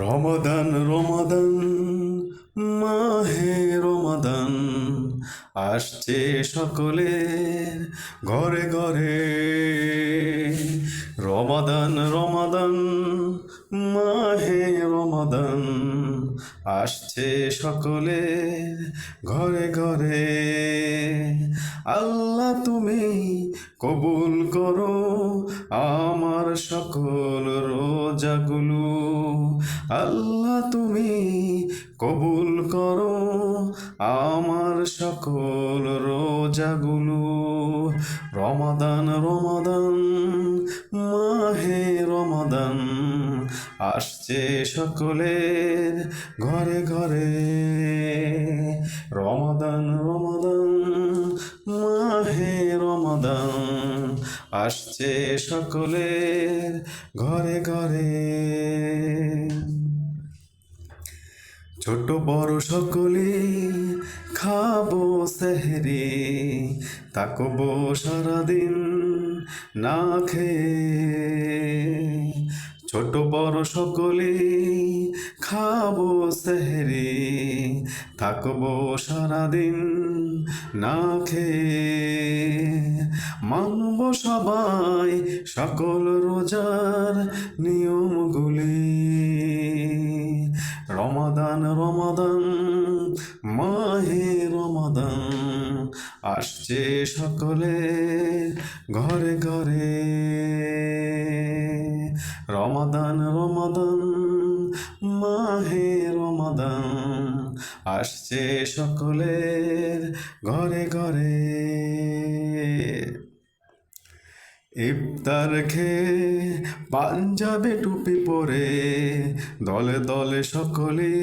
রমাদান রমাদান মাহে রমাদান আসছে সকলের ঘরে ঘরে। রমাদান রমাদান মাহে রমাদান আসছে সকলের ঘরে ঘরে। আল্লাহ তুমি কবুল করো আমার সকল রোজাগুলো। আল্লাহ তুমি কবুল করো আমার সকল রোজাগুলো। রমাদান রমাদান মাহে রমাদান আসছে সকলের ঘরে ঘরে। রমাদান রমাদান মাহে রমাদান আসছে সকলের ঘরে ঘরে। ছোট বড় সকলে খাবো সেহরি, থাকবো সারাদিন না খেয়ে। ছোট বড় সকলে খাবো সেহরি, থাকবো সারাদিন না খেয়ে। মানব সবাই সকল রোজার নিয়মগুলি। রমাদান রমাদান মাহে রমাদান আসছে সকলের ঘরে ঘরে। রমাদান রমাদান মাহে রমাদান আসছে সকলের ঘরে ঘরে। ইফতার খেয়ে পাঞ্জাবে টুপি পরে দলে দলে সকলে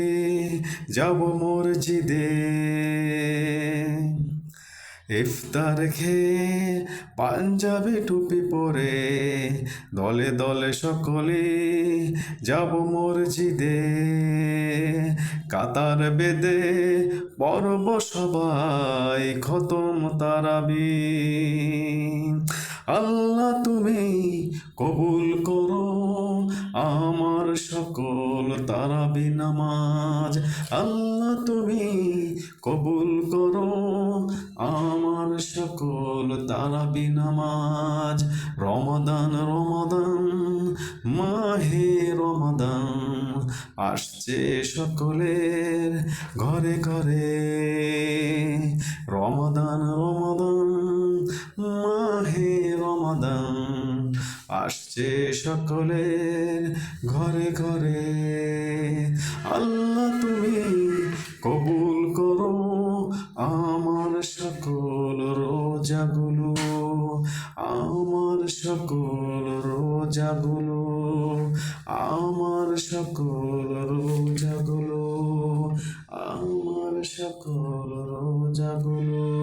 যাব মসজিদে। ইফতার খেয়ে পাঞ্জাবে টুপি পরে দলে দলে সকলে যাব মসজিদে। কাতার বেঁধে পড়ব সবাই খতম তারাবি। আল্লাহ তুমি কবুল করো আমার সকল তারাবি নামাজ। আল্লাহ তুমি কবুল করো আমার সকল তারাবি নামাজ। রমাদান রমাদান মাহে রমাদান আসছে সকলের ঘরে ঘরে। রমাদান রমাদান মাহে রমাদান আসছে সকলের ঘরে ঘরে। আল্লাহ তুমি কবুল করো আমার সকল রোজাগুলো। আমার সকল রোজাগুলো। আমার সকল রোজাগুলো। আমার সকল রোজাগুলো।